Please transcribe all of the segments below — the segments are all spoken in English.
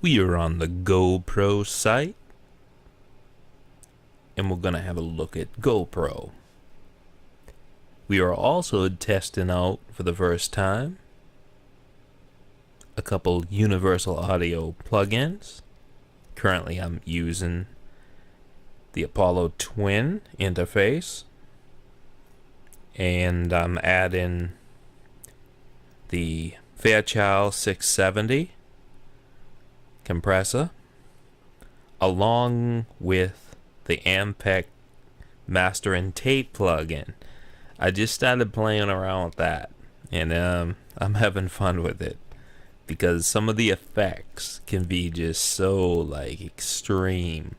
We are on the GoPro site, and we're going to have a look at GoPro. We are also testing out, for the first time, a couple universal audio plugins. Currently I'm using the Apollo Twin interface, and I'm adding the Fairchild 670 compressor along with the Ampeg master and tape plugin. I just started playing around with that, and I'm having fun with it because some of the effects can be just so like extreme.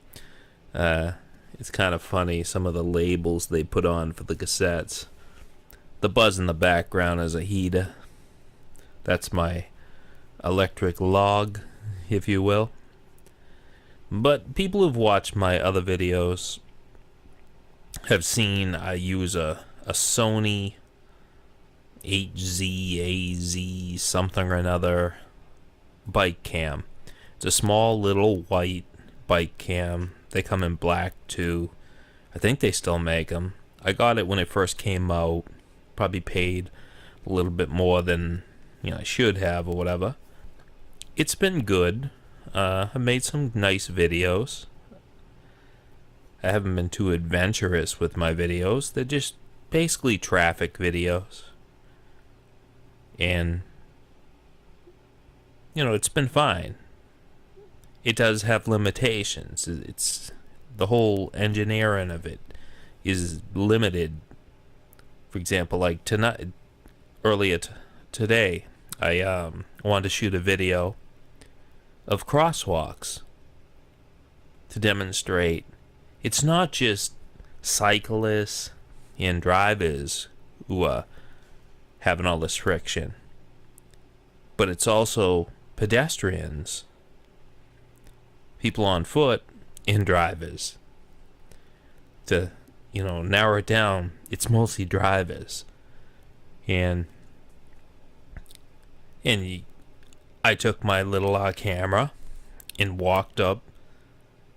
It's kind of funny, some of the labels they put on for the cassettes. The buzz in the background is a heater. That's my electric log, if you will. But people who've watched my other videos have seen I use a Sony HZAZ something or another bike cam. It's a small little white bike cam. They come in black too. I think they still make them. I got it when it first came out. Probably paid a little bit more than I should have or whatever. It's been good. I made some nice videos. I haven't been too adventurous with my videos. They're just basically traffic videos. And it's been fine. It does have limitations. It's the whole engineering of it is limited. For example, like tonight, earlier today, I wanted to shoot a video of crosswalks to demonstrate it's not just cyclists and drivers who are having all this friction, but it's also pedestrians, people on foot, and drivers. To narrow it down, it's mostly drivers. And I took my little camera and walked up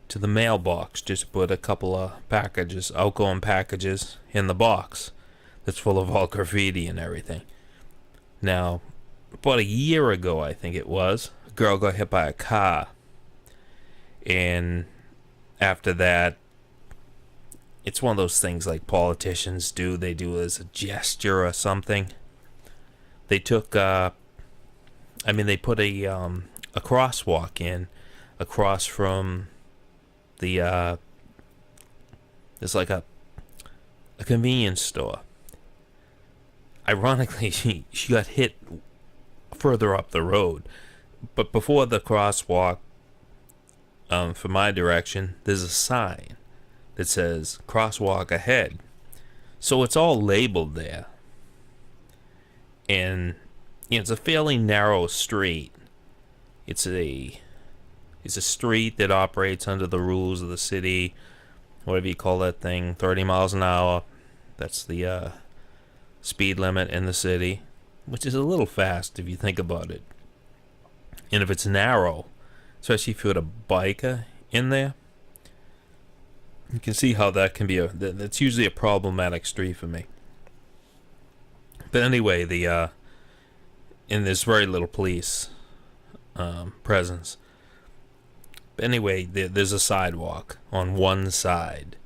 to the mailbox, just put a couple of packages, outgoing packages, in the box that's full of all graffiti and everything. Now, about a year ago, I think it was, a girl got hit by a car. And after that, it's one of those things like politicians do. They do as a gesture or something. They took, they put a crosswalk in across from the, there's like a convenience store. Ironically, she got hit further up the road. But before the crosswalk, for my direction, there's a sign that says crosswalk ahead. So it's all labeled there. And it's a fairly narrow street. It's a street that operates under the rules of the city, whatever you call that thing, 30 miles an hour. That's the speed limit in the city, which is a little fast if you think about it. And if it's narrow, especially if you're a biker in there, you can see how that can be that's usually a problematic street for me. But anyway, and there's very little police presence. But anyway, there's a sidewalk on one side,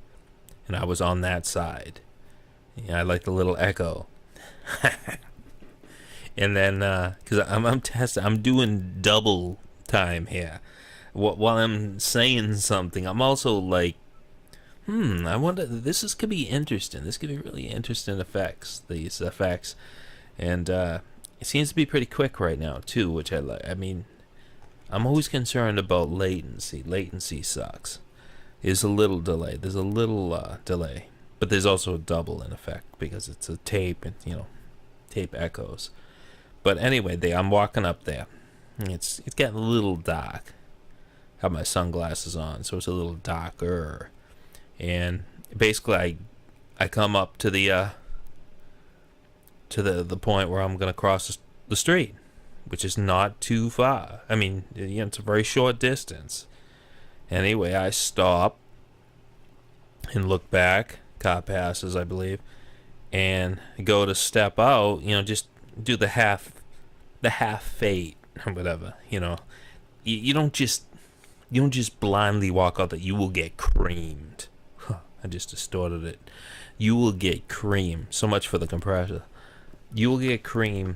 and I was on that side. I like the little echo. And then, because I'm doing double time here. While I'm saying something, I'm also like, I wonder, could be interesting. This could be really interesting effects, these effects. And it seems to be pretty quick right now, too, which I like. I mean, I'm always concerned about latency. Latency sucks. There's a little delay. There's a little delay. But there's also a double in effect because it's a tape and, tape echoes. But anyway, I'm walking up there. It's getting a little dark. Have my sunglasses on, so it's a little darker. And basically, I come up to the point where I'm gonna cross the street, which is not too far. I mean, it's a very short distance. Anyway, I stop and look back. Car passes, I believe, and go to step out. Just do the half fade or whatever. You don't just blindly walk out. That you will get creamed. I just distorted it. You will get cream. So much for the compressor. You will get cream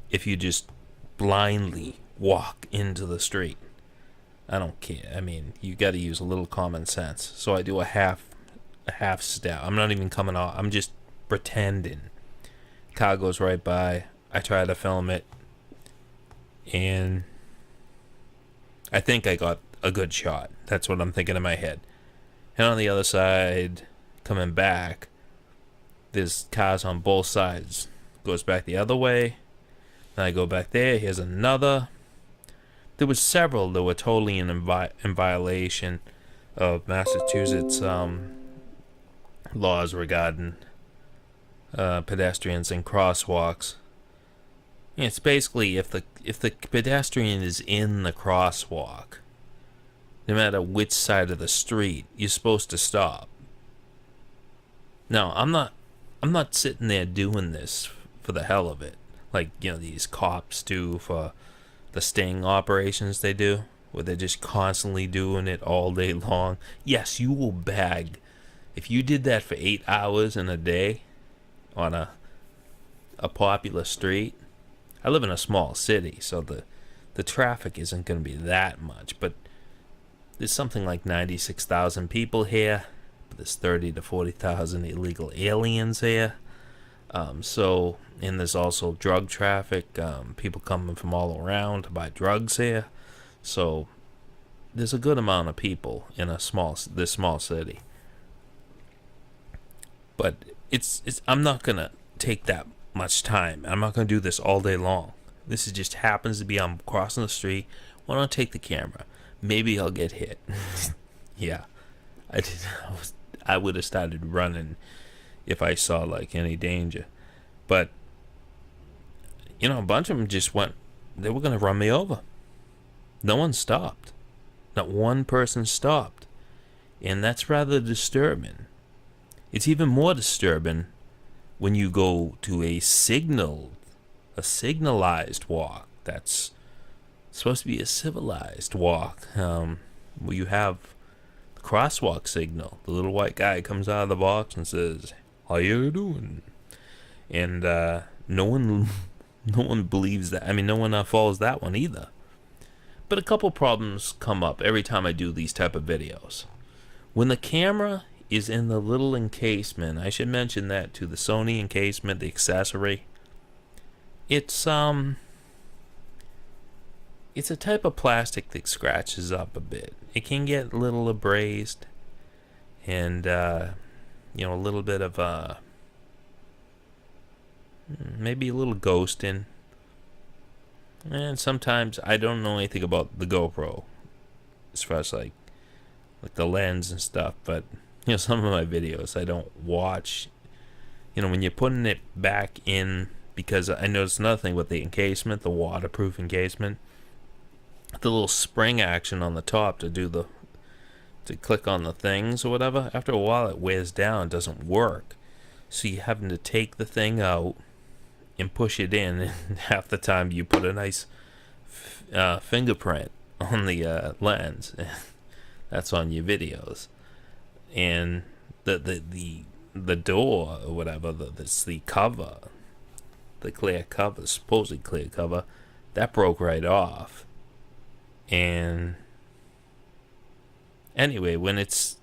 if you just blindly walk into the street. I don't care. I mean, you got to use a little common sense. So I do a half step. I'm not even coming off. I'm just pretending. Car goes right by. I try to film it, and I think I got a good shot. That's what I'm thinking in my head. And on the other side, coming back, there's cars on both sides. Goes back the other way. Then I go back there. Here's another. There was several that were totally in violation of Massachusetts laws regarding pedestrians and crosswalks. It's basically if the pedestrian is in the crosswalk, no matter which side of the street, you're supposed to stop. Now, I'm not sitting there doing this for the hell of it, like these cops do for the sting operations they do, where they're just constantly doing it all day long. Yes, you will bag. If you did that for 8 hours in a day on a popular street. I live in a small city, so the traffic isn't going to be that much, but there's something like 96,000 people here, but there's 30 to 40,000 illegal aliens here. And there's also drug traffic, people coming from all around to buy drugs here. So there's a good amount of people in this small city. But I'm not gonna take that much time. I'm not gonna do this all day long. This just happens to be I'm crossing the street. Why don't I take the camera? Maybe I'll get hit. Yeah, I would have started running if I saw like any danger. But a bunch of them just went. They were gonna run me over. No one stopped. Not one person stopped, and that's rather disturbing. It's even more disturbing when you go to a signalized walk. That's supposed to be a civilized walk, where you have the crosswalk signal. The little white guy comes out of the box and says, "How you doing?" And no one believes that. I mean, no one follows that one either. But a couple problems come up every time I do these type of videos. When the camera is in the little encasement, I should mention that to the Sony encasement, the accessory. It's a type of plastic that scratches up a bit. It can get a little abrased, and a little bit of maybe a little ghosting. And sometimes I don't know anything about the GoPro as far as like the lens and stuff, but some of my videos I don't watch. When you're putting it back in, because I noticed another thing with the encasement, the waterproof encasement, the little spring action on the top to click on the things or whatever, after a while it wears down, it doesn't work. So you're having to take the thing out and push it in, and half the time you put a nice fingerprint on the lens. That's on your videos. And the door or whatever, that's the cover, the clear cover, supposedly clear cover, that broke right off. And anyway, when it's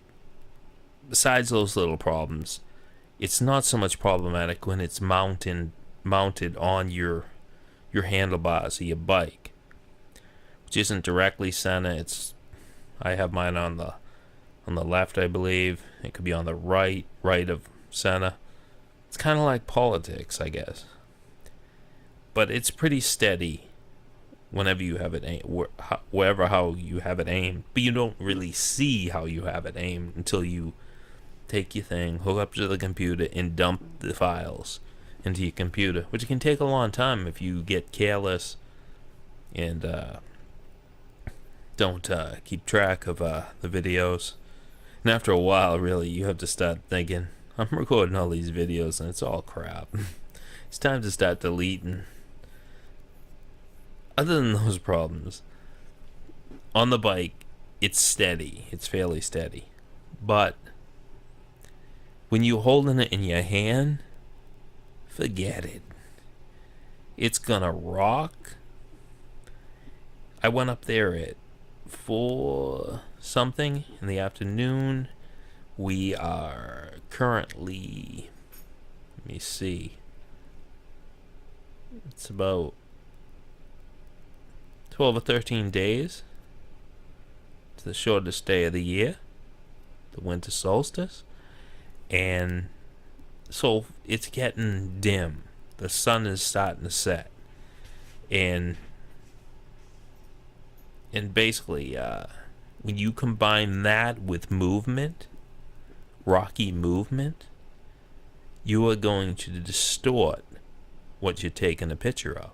besides those little problems, it's not so much problematic when it's mounted on your handlebars of your bike, which isn't directly center. I have mine on the left, I believe. It could be on the right of center. It's kind of like politics, I guess. But it's pretty steady whenever you have it how you have it aimed. But you don't really see how you have it aimed until you take your thing, hook up to the computer, and dump the files into your computer, which can take a long time if you get careless and don't keep track of the videos. And after a while, really, you have to start thinking, I'm recording all these videos and it's all crap. It's time to start deleting. Other than those problems, on the bike, it's steady. It's fairly steady. But when you're holding it in your hand, forget it. It's gonna rock. I went up there at 4 something in the afternoon. We are currently, let me see, it's about 12 or 13 days to the shortest day of the year, the winter solstice. And so it's getting dim. The sun is starting to set. And basically, when you combine that with movement, rocky movement, you are going to distort what you're taking a picture of.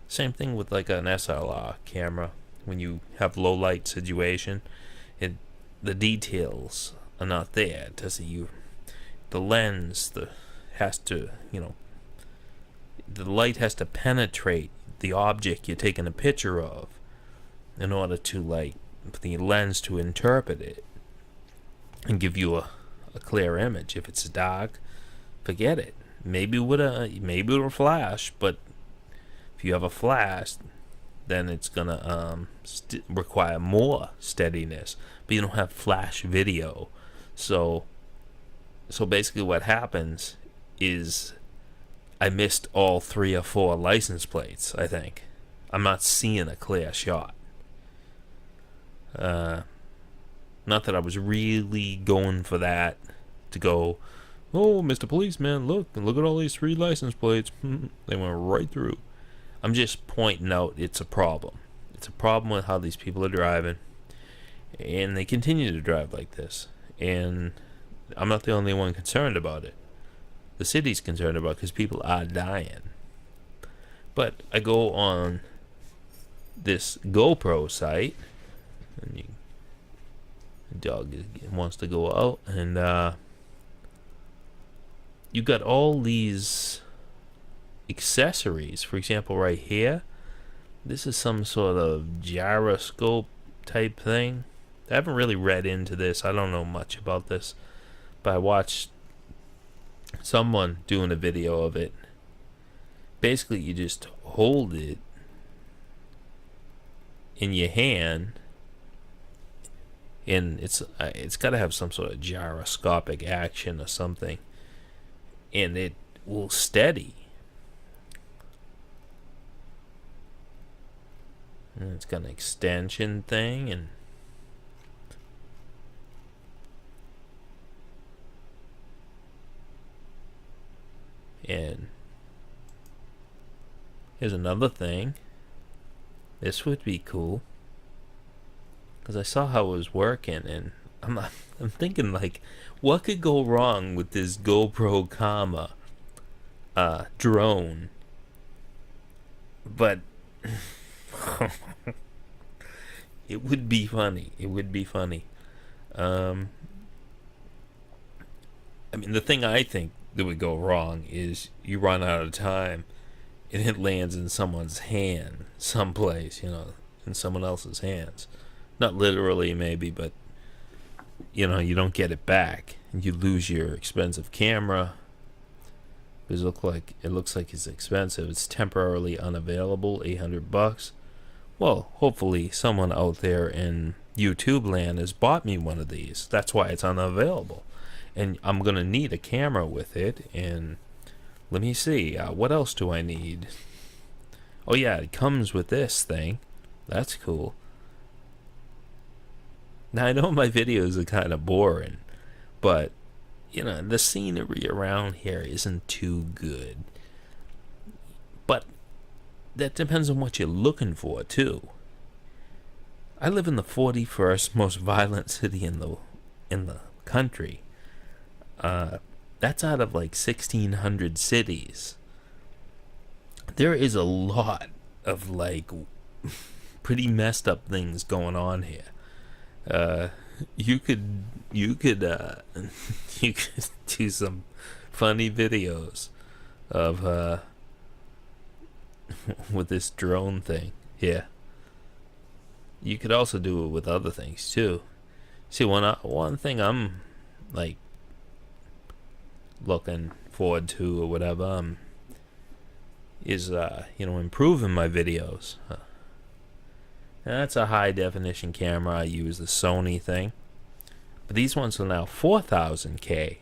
Same thing with like an SLR camera. When you have low light situation, the details are not there. The lens has to, the light has to penetrate the object you're taking a picture of in order to the lens to interpret it and give you a clear image. If it's dark, forget it. Maybe with a flash, but if you have a flash, then it's gonna require more steadiness. But you don't have flash video, so basically what happens is I missed all 3 or 4 license plates. I think I'm not seeing a clear shot. Not that I was really going for that to go, oh, Mr. Policeman, look at all these 3 license plates. They went right through. I'm just pointing out it's a problem. It's a problem with how these people are driving, and they continue to drive like this. And I'm not the only one concerned about it. The city's concerned about it because people are dying. But I go on this GoPro site, and the dog wants to go out, and you got all these accessories. For example, right here, this is some sort of gyroscope type thing. I haven't really read into this. I don't know much about this, but I watched someone doing a video of it. Basically, you just hold it in your hand, and it's got to have some sort of gyroscopic action or something, and it will steady. And it's got an extension thing, and here's another thing. This would be cool, because I saw how it was working, and I'm thinking, like, what could go wrong with this GoPro Karma drone? But it would be funny. It would be funny. I mean, the thing I think that would go wrong is you run out of time and it lands in someone's hand someplace, in someone else's hands. Not literally, maybe, but you don't get it back, and you lose your expensive camera. It looks like it's expensive. It's temporarily unavailable, $800. Well, hopefully someone out there in YouTube land has bought me one of these. That's why it's unavailable. And I'm going to need a camera with it. And let me see. What else do I need? Oh, yeah, it comes with this thing. That's cool. Now, I know my videos are kind of boring, but, the scenery around here isn't too good. But that depends on what you're looking for, too. I live in the 41st most violent city in the country. That's out of like 1,600 cities. There is a lot of like pretty messed up things going on here. You could you could you could do some funny videos of with this drone thing. Yeah. You could also do it with other things too. See, one thing I'm like looking forward to or whatever is improving my videos. And that's a high definition camera. I use the Sony thing, but these ones are now 4000K,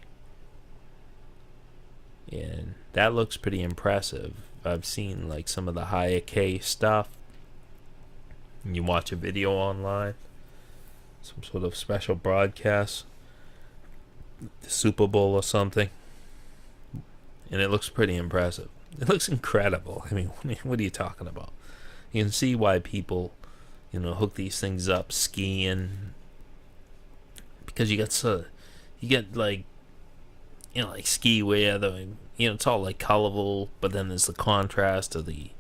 and that looks pretty impressive. I've seen like some of the higher K stuff. You watch a video online, some sort of special broadcast, the Super Bowl or something, and it looks pretty impressive. It looks incredible. I mean, what are you talking about? You can see why people, hook these things up skiing, because you get like ski wear. It's all like colorful, but then there's the contrast of the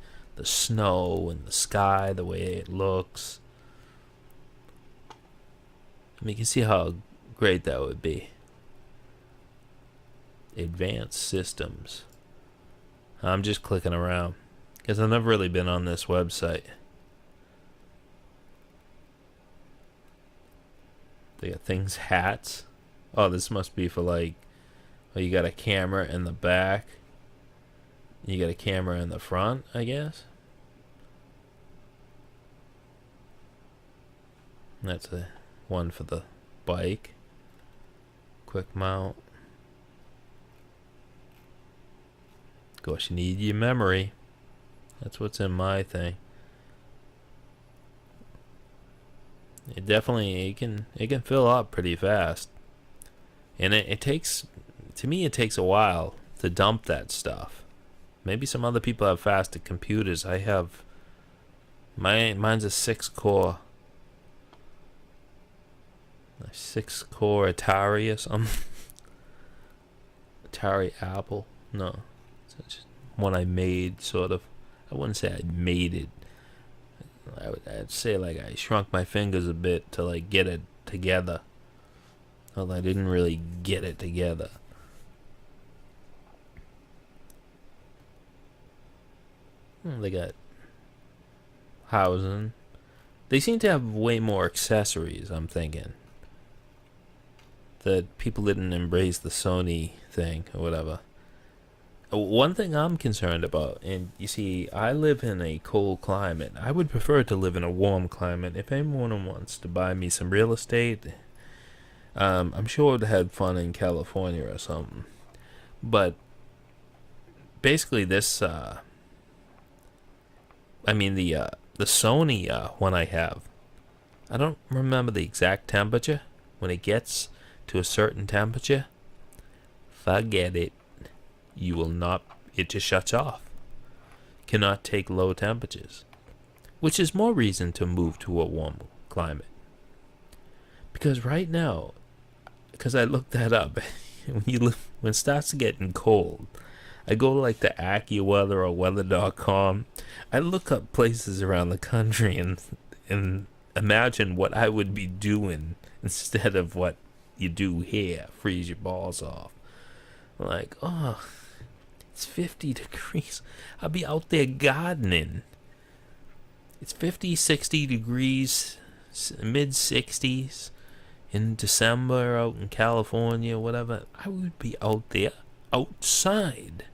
snow and the sky, the way it looks. I mean, you can see how great that would be. Advanced systems. I'm just clicking around because I've never really been on this website. They got things, hats. Oh, this must be for you got a camera in the back. You got a camera in the front, I guess. That's the one for the bike. Quick mount. Of course, you need your memory. That's what's in my thing. It can fill up pretty fast, and it takes a while to dump that stuff. Maybe some other people have faster computers. I have mine's a 6-core Atari or something. Atari Apple. No, it's just one I made, sort of. I wouldn't say I made it. I'd say like I shrunk my fingers a bit to get it together. Although I didn't really get it together. They got housing. They seem to have way more accessories, I'm thinking. That people didn't embrace the Sony thing or whatever. One thing I'm concerned about, and you see, I live in a cold climate. I would prefer to live in a warm climate. If anyone wants to buy me some real estate, I'm sure I'd have fun in California or something. But basically, this, the Sony one I have, I don't remember the exact temperature. When it gets to a certain temperature, forget it. You will not, it just shuts off. Cannot take low temperatures, which is more reason to move to a warm climate. Because right now, because I looked that up, when it starts getting cold, I go to the AccuWeather or weather.com. I look up places around the country and imagine what I would be doing instead of what you do here, freeze your balls off. Like, oh, it's 50 degrees. I'll be out there gardening. It's 50, 60 degrees, mid 60s in December out in California, whatever. I would be out there outside.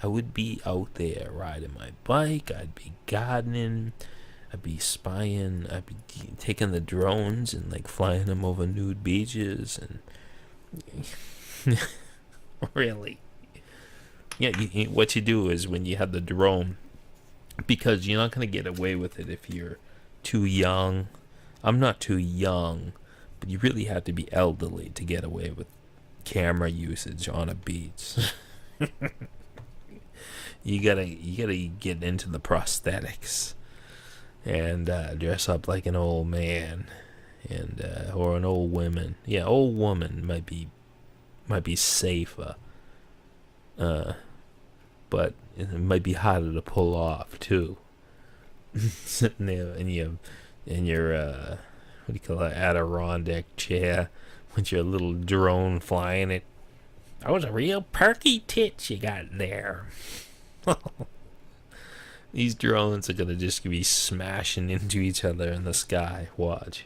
I would be out there riding my bike. I'd be gardening. I'd be spying. I'd be taking the drones and flying them over nude beaches and really. Yeah, what you do is when you have the drone, because you're not going to get away with it if you're too young. I'm not too young, but you really have to be elderly to get away with camera usage on a beach. You gotta get into the prosthetics and dress up like an old man and or an old woman. Yeah, old woman might be safer. But it might be harder to pull off too. sitting there in your what do you call it, Adirondack chair with your little drone flying it. That was a real perky tits you got there. These drones are gonna just be smashing into each other in the sky. Watch.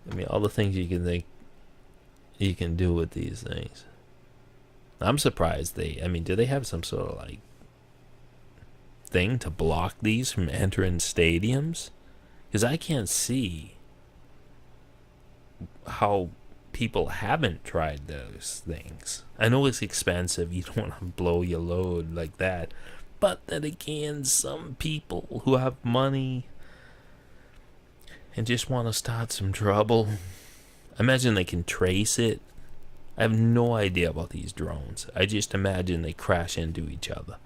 I mean, all the things you can think you can do with these things. I'm surprised do they have some sort of like thing to block these from entering stadiums? Because I can't see how people haven't tried those things. I know it's expensive. You don't want to blow your load like that. But then again, some people who have money and just want to start some trouble, I imagine they can trace it. I have no idea about these drones. I just imagine they crash into each other.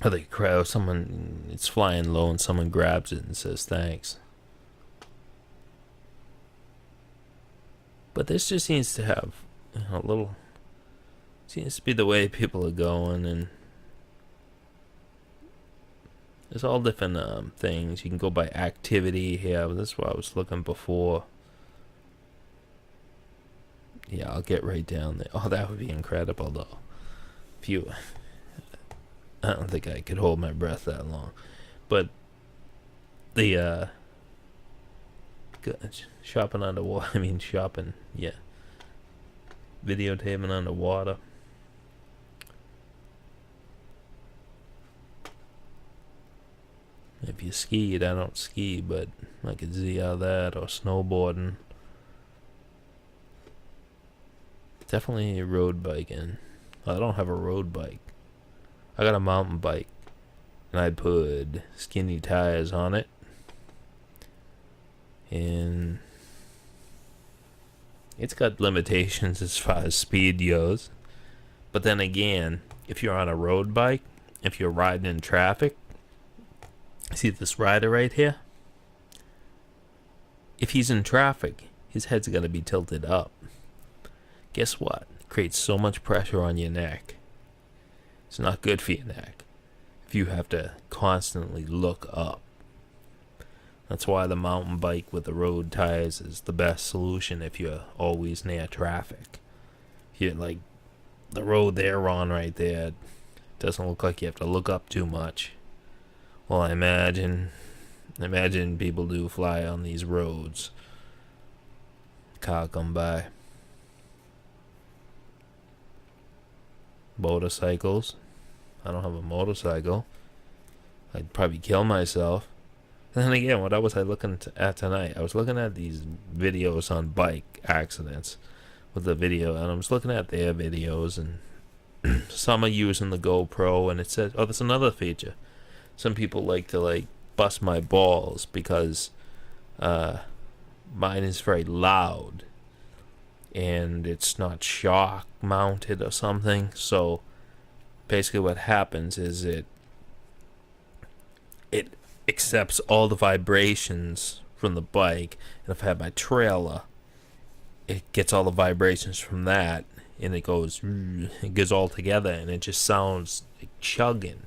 Or they crash, someone, it's flying low and someone grabs it and says thanks. But this just seems to have a little, seems to be the way people are going, and there's all different things. You can go by activity here. That's what I was looking before. Yeah, I'll get right down there. Oh, that would be incredible, though. If you, I don't think I could hold my breath that long. But the shopping underwater. I mean, shopping. Yeah. Videotaping underwater. If you skied, I don't ski, but I could see how that, or snowboarding. Definitely road biking. I don't have a road bike. I got a mountain bike, and I put skinny tires on it, and it's got limitations as far as speed goes. But then again, if you're on a road bike, if you're riding in traffic, see this rider right here? If he's in traffic, his head's going to be tilted up. Guess what? It creates so much pressure on your neck. It's not good for your neck if you have to constantly look up. That's why the mountain bike with the road tires is the best solution if you're always near traffic. You're like, the road they're on right there doesn't look like you have to look up too much. Well, I imagine people do fly on these roads. Car come by. Motorcycles. I don't have a motorcycle. I'd probably kill myself. And then again, what was I looking at tonight? I was looking at these videos on bike accidents with the video, and I was looking at their videos, and some are using the GoPro, and it says, oh, that's another feature. Some people like to bust my balls because mine is very loud and it's not shock mounted or something. So basically what happens is it accepts all the vibrations from the bike, and if I have my trailer, it gets all the vibrations from that, and it goes all together, and it just sounds like chugging.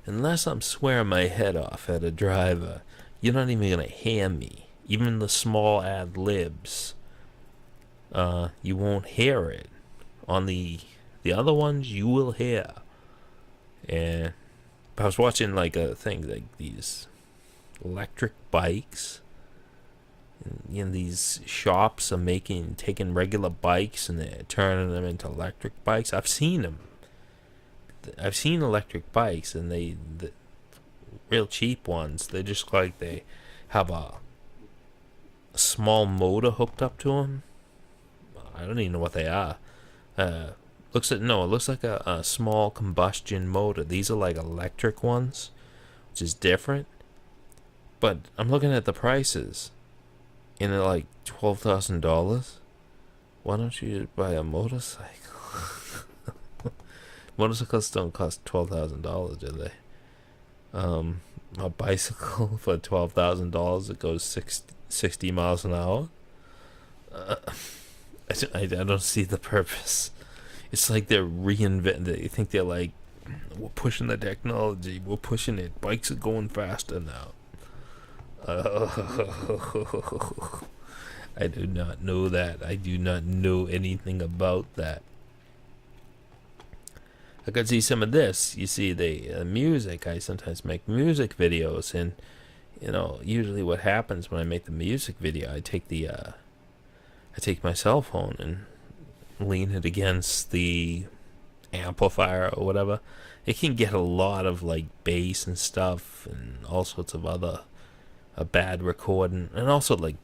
Unless I'm swearing my head off at a driver, you're not even gonna hear me. Even the small ad libs, you won't hear it. On the other ones, you will hear. And I was watching a thing like these electric bikes. And these shops are taking regular bikes and they're turning them into electric bikes. I've seen them. I've seen electric bikes, and the real cheap ones, they just like they have a small motor hooked up to them. I don't even know what they are. It looks like a small combustion motor. These are like electric ones, which is different. But I'm looking at the prices, and they're like $12,000. Why don't you buy a motorcycle? Motorcycles don't cost $12,000, do they? A bicycle for $12,000 that goes 60 miles an hour. I don't see the purpose. It's like they're reinventing. They think they're like We're pushing the technology. We're pushing it. Bikes are going faster now. I do not know that. I do not know anything about that. I could see some of this. You see the music. I sometimes make music videos, and usually what happens when I make the music video, I take my cell phone and lean it against the amplifier or whatever. It can get a lot of like bass and stuff, and all sorts of other bad recording, and also like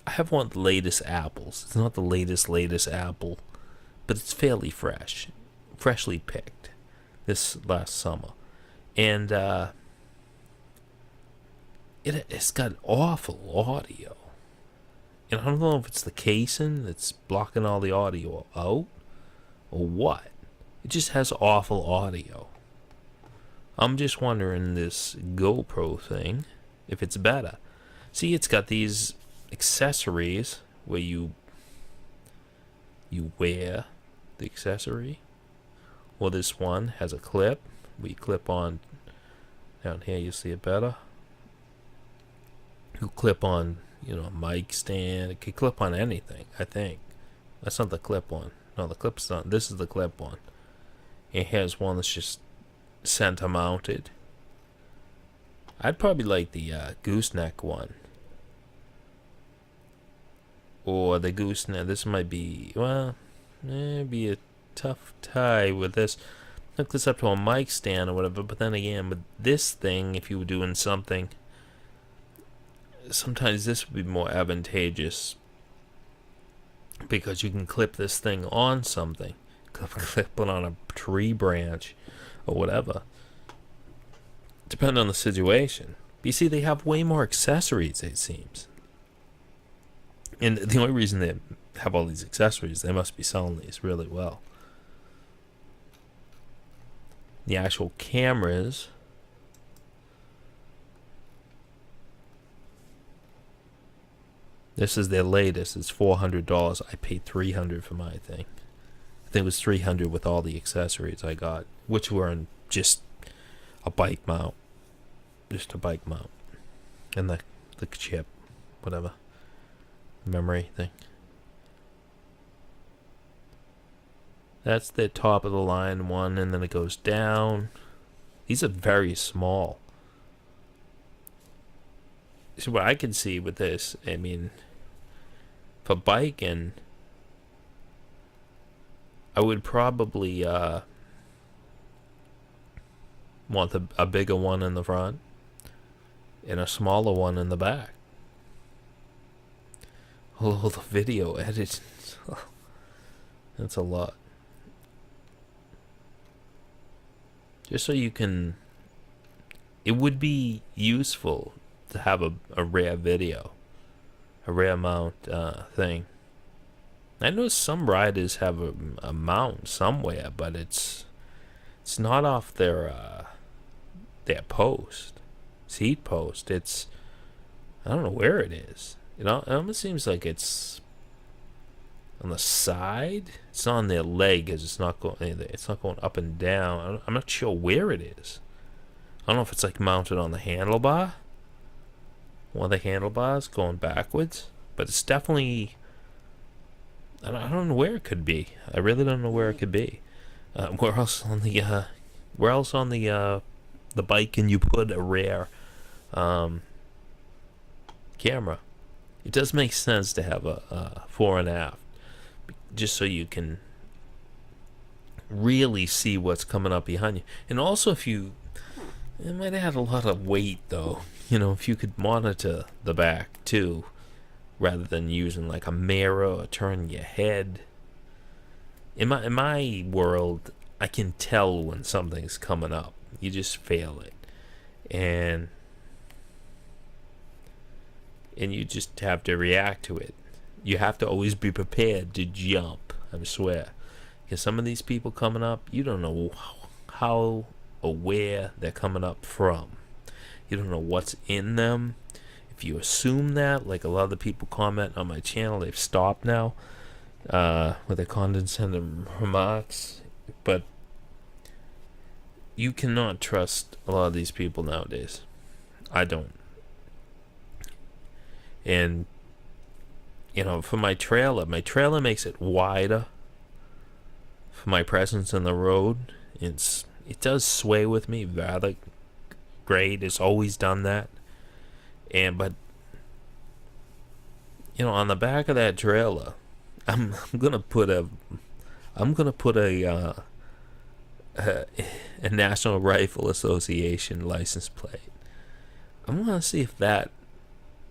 I have one of the latest Apples. It's not the latest Apple, but it's fairly freshly picked this last summer, and it's got awful audio, and I don't know if it's the casing that's blocking all the audio out or what. It just has awful audio. I'm just wondering this GoPro thing, if it's better. See, it's got these accessories where you wear the accessory. Well, this one has a clip. We clip on down here. You see it better. You clip on, a mic stand. It could clip on anything. I think that's not the clip on. No, the clip's not. This is the clip on. It has one that's just center mounted. I'd probably like the gooseneck one. Or the gooseneck. This might be, it'd be a tough tie with this. Hook this up to a mic stand or whatever, but then again, with this thing, if you were doing something, sometimes this would be more advantageous because you can clip this thing on something. Clip it on a tree branch or whatever. Depending on the situation. But you see, they have way more accessories, it seems. And the only reason they have all these accessories, they must be selling these really well. The actual cameras. This is their latest. It's $400. I paid $300 for my thing. I think it was $300 with all the accessories I got, which were in just a bike mount. Just a bike mount. And the chip, whatever. Memory thing. That's the top of the line one, and then it goes down. These are very small. So what I can see with this, I mean, for biking, I would probably want a bigger one in the front and a smaller one in the back. Oh, the video edit. That's a lot. Just so you can... It would be useful to have a rare video. A rare mount thing. I know some riders have a mount somewhere, but it's not off their post. Seat post. It's... I don't know where it is. It almost seems like it's on the side. It's not on their leg, because it's not going up and down. I'm not sure where it is. I don't know if it's like mounted on the handlebar. One of the handlebars going backwards, but it's definitely... I don't know where it could be. I really don't know where it could be. Where else on the bike can you put a rear camera? It does make sense to have a fore and aft, just so you can really see what's coming up behind you. And also, it might add a lot of weight, though. If you could monitor the back too, rather than using like a mirror or turning your head. In my world, I can tell when something's coming up. You just feel it, and you just have to react to it. You have to always be prepared to jump, I swear. Because some of these people coming up, you don't know how or where they're coming up from. You don't know what's in them. If you assume that, like a lot of the people comment on my channel, they've stopped now with their condescending remarks. But you cannot trust a lot of these people nowadays. I don't. And for my trailer makes it wider for my presence in the road. It does sway with me rather great. It's always done that. But on the back of that trailer, I'm gonna put a National Rifle Association license plate. I'm gonna see if that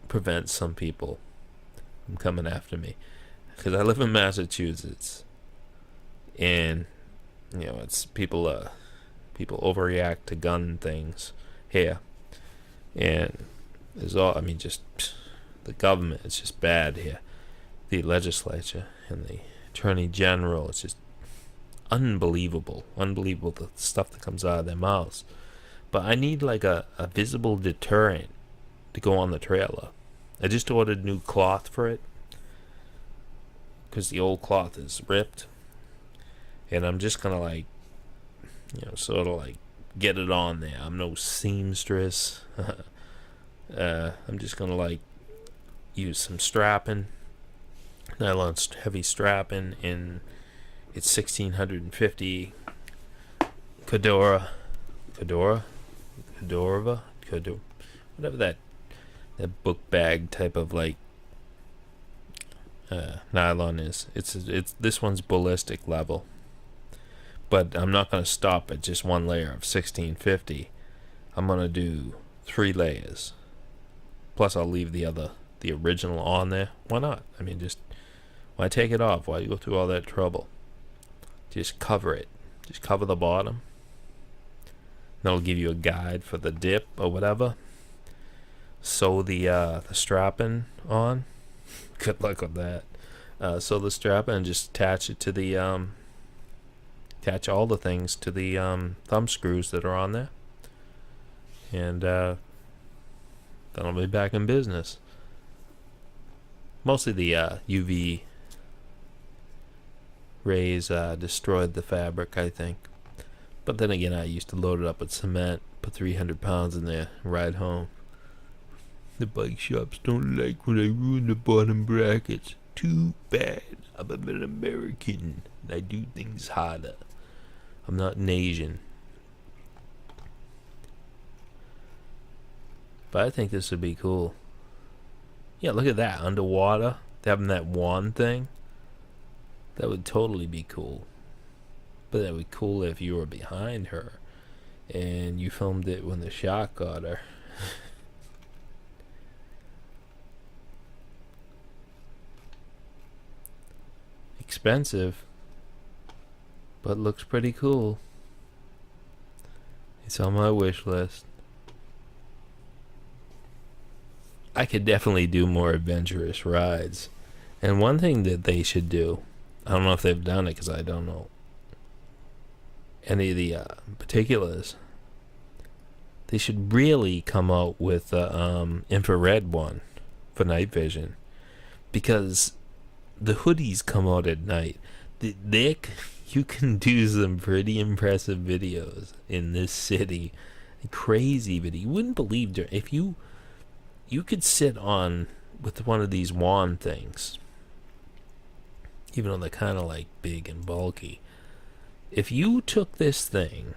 prevents some people from coming after me, because I live in Massachusetts, and it's people overreact to gun things here, and just the government is just bad here. The legislature and the attorney general, it's just unbelievable the stuff that comes out of their mouths. But I need like a visible deterrent to go on the trailer. I just ordered new cloth for it because the old cloth is ripped, and I'm just gonna sort of like get it on there. I'm no seamstress. I'm just gonna use some strapping, nylon heavy strapping, and it's 1650 Cordova, whatever that book bag type of nylon is. It's this one's ballistic level, but I'm not gonna stop at just one layer of 1650. I'm gonna do 3 layers. Plus, I'll leave the original on there. Why not? Just why take it off? Why go through all that trouble? Just cover it. Just cover the bottom. That'll give you a guide for the dip or whatever. Sew the strapping on. Good luck with that. Sew the strapping and just attach it to the attach all the things to the thumb screws that are on there, and then I'll be back in business. Mostly the UV rays destroyed the fabric, I think. But then again, I used to load it up with cement, put 300 pounds in there, and ride home. The bike shops don't like when I ruin the bottom brackets. Too bad. I'm an American, and I do things harder. I'm not an Asian. But I think this would be cool. Yeah, look at that. Underwater, having that wand thing. That would totally be cool. But that would be cool if you were behind her and you filmed it when the shark got her. Expensive, but looks pretty cool. It's on my wish list. I could definitely do more adventurous rides. And one thing that they should do, I don't know if they've done it because I don't know any of the particulars. They should really come out with the infrared one for night vision, because the hoodies come out at night. You can do some pretty impressive videos in this city. Crazy video. You wouldn't believe if you could sit on with one of these wand things, even though they're kind of big and bulky. If you took this thing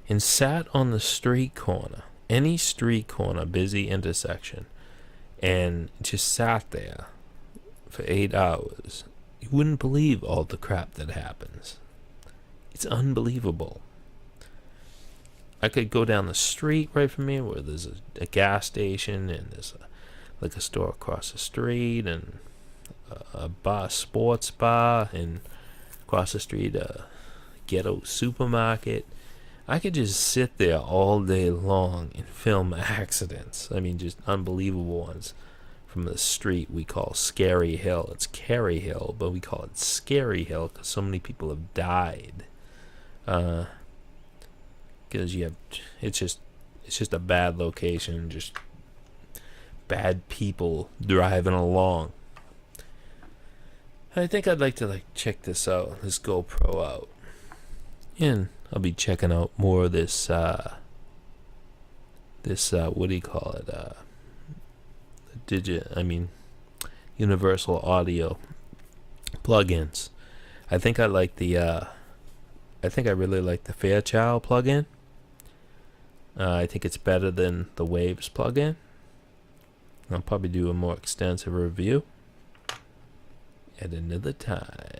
and sat on the street corner, any street corner, busy intersection, and just sat there for 8 hours, you wouldn't believe all the crap that happens. It's unbelievable. I could go down the street right from here where there's a gas station, and there's a store across the street, and a sports bar, and across the street a ghetto supermarket. I could just sit there all day long and film accidents. Just unbelievable ones from the street we call Scary Hill. It's Carey Hill, but we call it Scary Hill because so many people have died. Because it's just a bad location, just bad people driving along. I think I'd like to check this GoPro out, and I'll be checking out more of this what do you call it, universal audio plugins. I think I really like the Fairchild plugin. I think it's better than the Waves plugin. I'll probably do a more extensive review at another time.